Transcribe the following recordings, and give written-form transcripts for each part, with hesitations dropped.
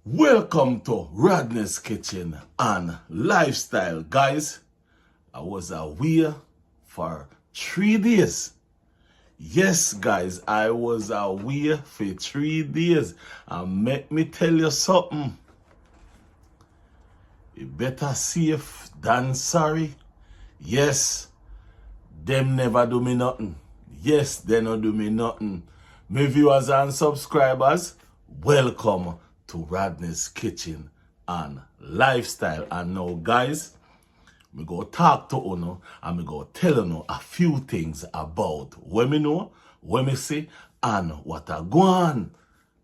Welcome to Rodney's Kitchen and Lifestyle. Guys, I was away for 3 days. Yes, guys, I was away for 3 days. And let me tell you something. It better safe than sorry. Yes, them never do me nothing. Yes, they no do me nothing. My viewers and subscribers, welcome to Rodney's Kitchen and Lifestyle. And now, guys, we go talk to you and we go tell you a few things about what me know, what me see, and what I go on.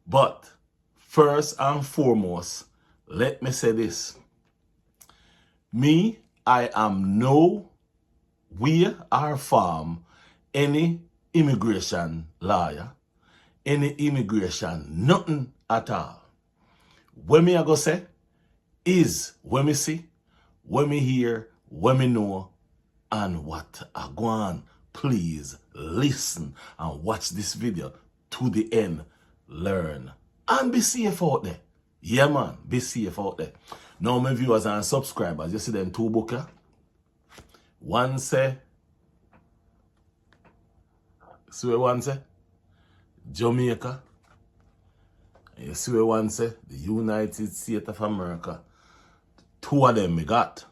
But first and foremost, let me say this. Me, I am no way or farm any immigration lawyer, any immigration, nothing at all. What me I go say is what me see, what me hear, what me know, and what I go on. Please listen and watch this video to the end. Learn and be safe out there. Yeah, man, be safe out there. Now, my viewers and subscribers, you see them two books, yeah? One say, see what one say? Jamaica. You see what one say? The United States of America. Two of them we got.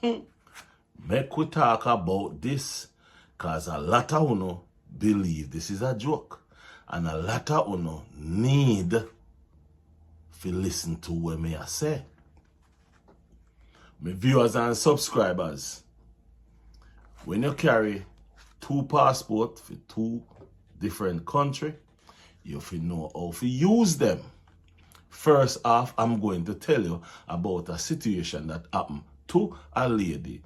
Make we talk about this, because a lot of you believe this is a joke. And a lot of you need to listen to what me I say. My viewers and subscribers, when you carry 2 passports for 2 different countries, you have to know how to use them. First off, I'm going to tell you about a situation that happened to a lady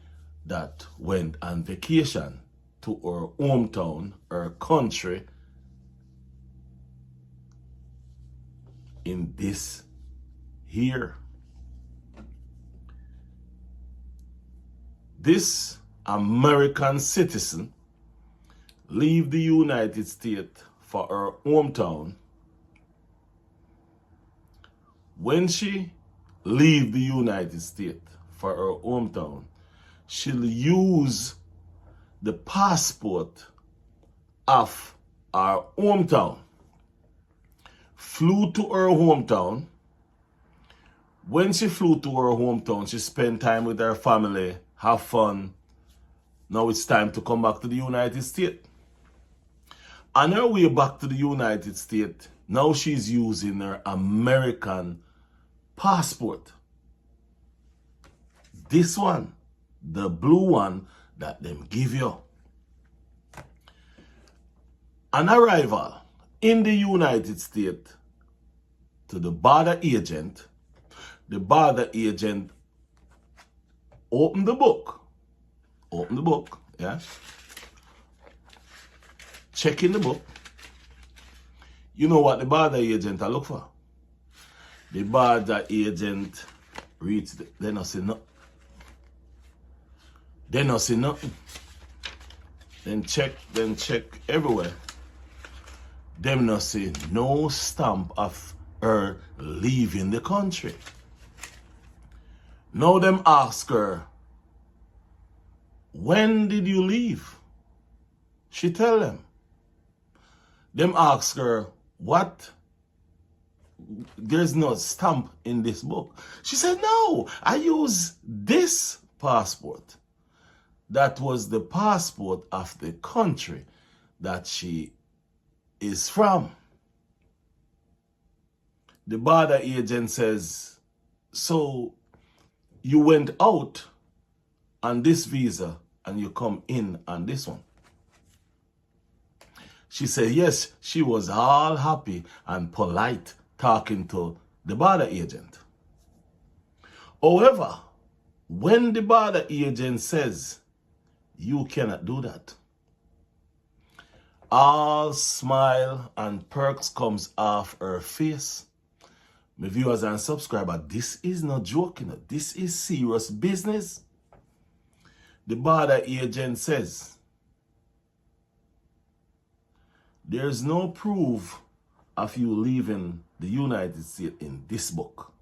that went on vacation to her hometown, her country, in this year. This American citizen leave the United States for her hometown. When she leave the United States for her hometown, she'll use the passport of her hometown. Flew to her hometown. When she flew to her hometown, she spent time with her family, have fun. Now it's time to come back to the United States. On her way back to the United States, now she's using her American passport. This one, the blue one that them give you. On arrival in the United States to the border agent open the book, yeah? Check in the book. You know what the border agent I look for? The border agent reads, they not see nothing. They not see nothing. Then check everywhere. Them not see no stamp of her leaving the country. Now them ask her, when did you leave? She tell them. Them ask her, what? There's no stamp in this book. She said, no, I use this passport. That was the passport of the country that she is from. The border agent says, so you went out on this visa and you come in on this one? She said, yes, she was all happy and polite talking to the border agent. However, when the border agent says, you cannot do that, all smile and perks comes off her face. My viewers and subscribers, this is not joking. This is serious business. The border agent says, there's no proof of you leaving the United States in this book.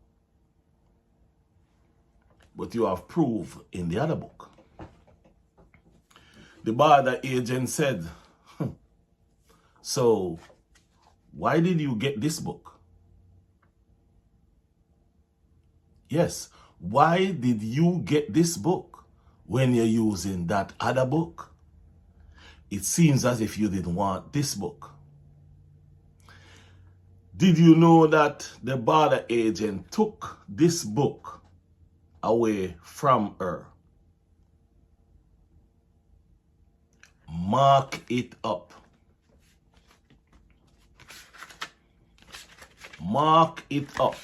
But you have proof in the other book. The border agent said, so why did you get this book? Yes, why did you get this book when you're using that other book? It seems as if you didn't want this book. Did you know that the border agent took this book away from her? Mark it up. Mark it up.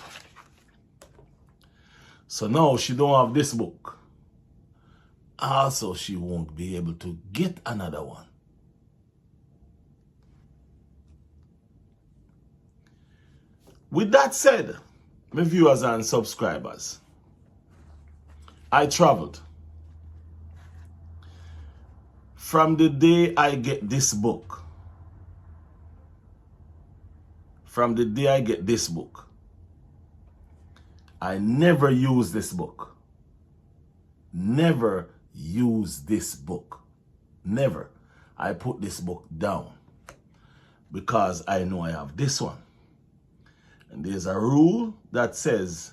So now she don't have this book. Also, she won't be able to get another one. With that said, my viewers and subscribers, I traveled. From the day I get this book, I never use this book. Never use this book. Never. I put this book down because I know I have this one. And there's a rule that says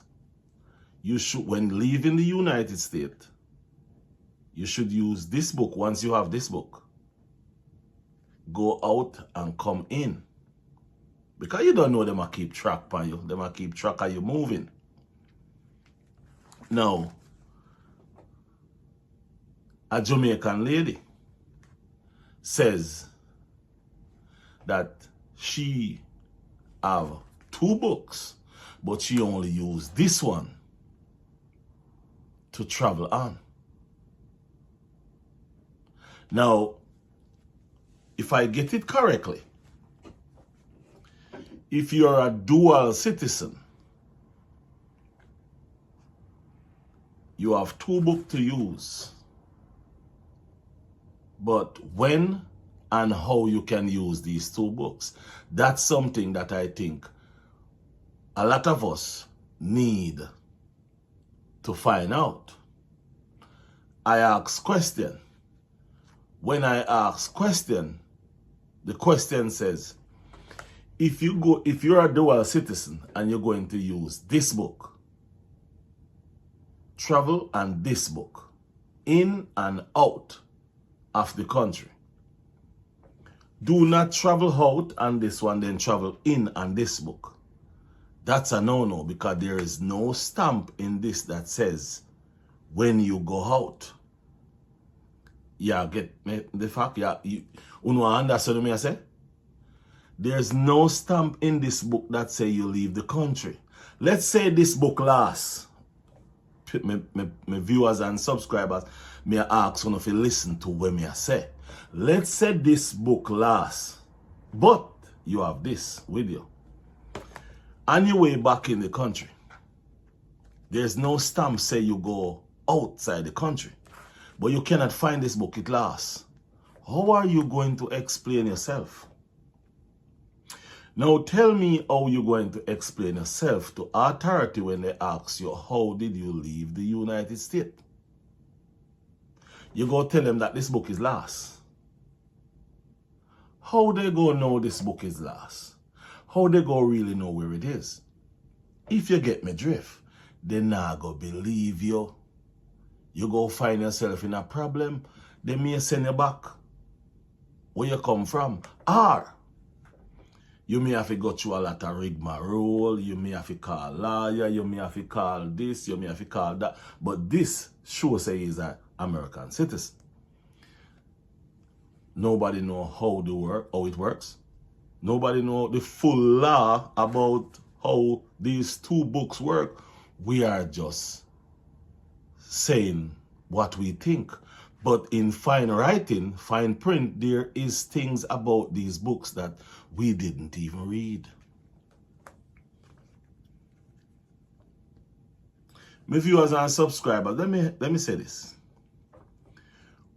you should, when leaving the United States, you should use this book. Once you have this book, go out and come in. Because you don't know them a keep track on you. Them a keep track of you moving. Now, a Jamaican lady says that she have 2 books, but she only used this one to travel on. Now, if I get it correctly, if you're a dual citizen, you have 2 books to use. But when and how you can use these 2 books, that's something that I think a lot of us need to find out. I ask question. When I ask question, the question says, if you're a dual citizen and you're going to use this book, travel and this book, in and out of the country. Do not travel out and this one, then travel in and this book. That's a no-no because there is no stamp in this that says when you go out. Yeah, get me the fact, yeah, you understand me I say? There's no stamp in this book that say you leave the country. Let's say this book lasts. My viewers and subscribers, may I ask one of you listen to what me I say. Let's say this book lasts, but you have this with you. On your way back in the country, there's no stamp say you go outside the country, but you cannot find this book, it lasts. How are you going to explain yourself? Now tell me how you're going to explain yourself to authority when they ask you, how did you leave the United States? You go tell them that this book is lost. How they go know this book is lost? How they go really know where it is? If you get me drift, they not go believe you. You go find yourself in a problem, they may send you back where you come from. Or you may have to go through a lot of rigmarole, you may have to call a lawyer, you may have to call this, you may have to call that. But this sure say he's an American citizen. Nobody know how it works. Nobody know the full law about how these 2 books work. We are just saying what we think. But in fine writing, fine print, there is things about these books that we didn't even read. My viewers and subscribers, let me say this.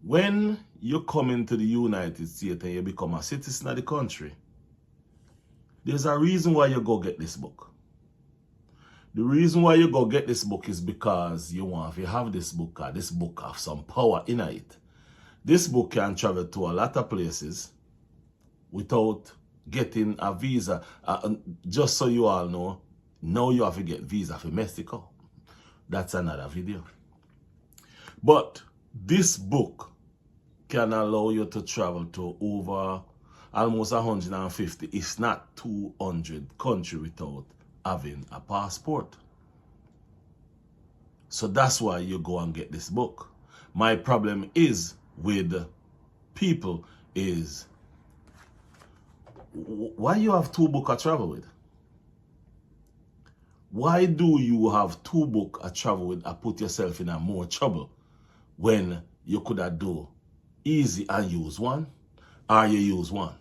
When you come into the United States and you become a citizen of the country, There's a reason why you go get this book. The reason why you go get this book is because you want to have this book, or this book have some power in it. This book can travel to a lot of places without getting a visa. Just so you all know, now you have to get visa for Mexico. That's another video. But this book can allow you to travel to over almost 150, if not 200 countries without having a passport. So that's why you go and get this book. My problem is with people is, why you have 2 books I travel with? Why do you have 2 books I travel with and put yourself in a more trouble when you could have do easy and use one, or you use one?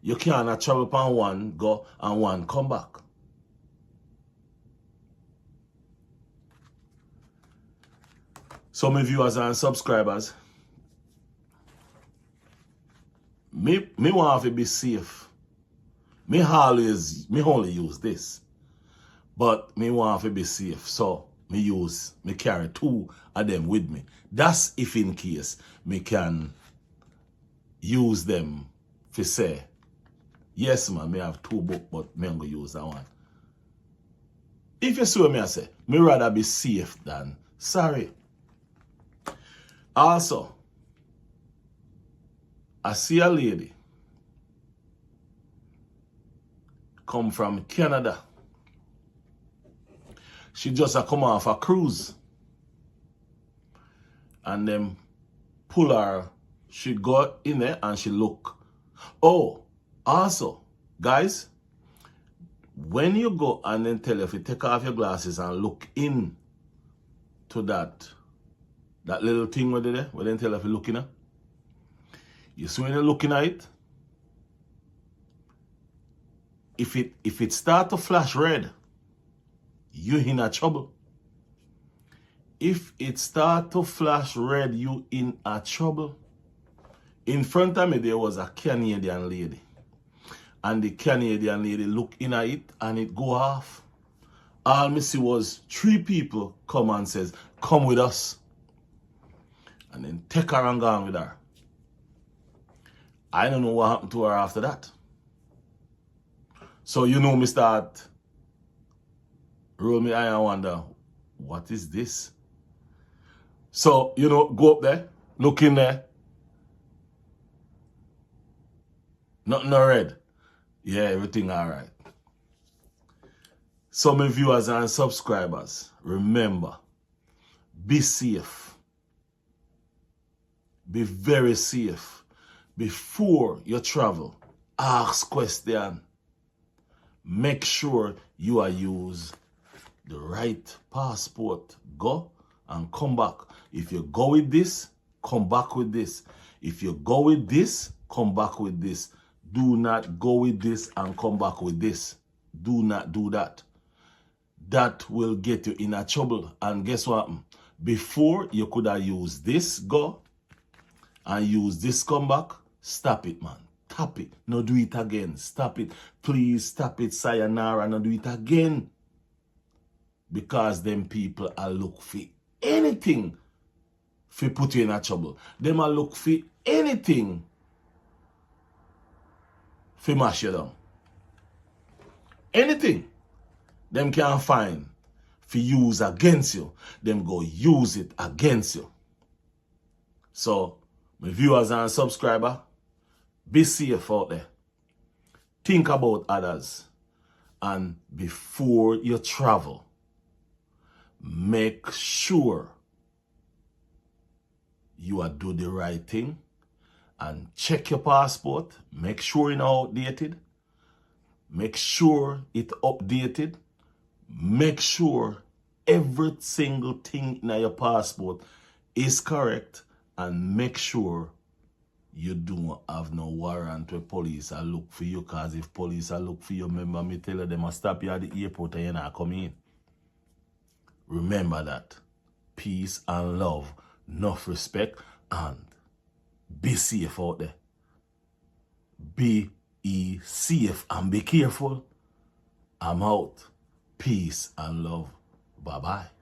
You can't travel upon one, go, and one come back. So my viewers and subscribers, me want to be safe. Me only use this. But me want to be safe. So me carry 2 of them with me. That's if in case me can use them for say, yes man, me have 2 books, but me I'm gonna use that one. If you see what me I say, me rather be safe than sorry. Also, I see a lady come from Canada. She just a come off a cruise. And then pull her, she go in there and she look. Oh, also, guys, when you go and then tell you if you take off your glasses and look in to that little thing where they there, where they tell you if you're looking at, you see when you're looking at it, if it start to flash red, you in a trouble. If it start to flash red, you in a trouble. In front of me there was a Canadian lady. And the Canadian lady look in at it and it go off. All me see was 3 people come and says, come with us. And then take her and go with her. I don't know what happened to her after that. So you know me start roll me eye and wonder, what is this? So, you know, go up there, look in there. Nothing no red. Yeah, everything all right. So my viewers and subscribers, remember, be safe. Be very safe. Before you travel, ask questions. Make sure you are use the right passport. Go and come back. If you go with this, come back with this. If you go with this, come back with this. Do not go with this and come back with this. Do not do that. That will get you in a trouble. And guess what? Before you could have used this go and use this come back, stop it, man. Stop it. No do it again. Stop it. Please stop it. Sayonara. No do it again. Because them people are look for anything for put you in a trouble. Them are look for anything for mash you down. Anything them can find for use against you, them go use it against you. So, my viewers and subscribers, be safe out there. Think about others. And before you travel, make sure you are do the right thing and check your passport. Make sure it's outdated. Make sure it's updated. Make sure every single thing in your passport is correct, and make sure you don't have no warrant where police are look for you, because if police are look for you, remember me tell you, they must stop you at the airport and you're not coming in. Remember that. Peace and love, enough respect, and be safe out there. Be Be safe and be careful. I'm out. Peace and love. Bye-bye.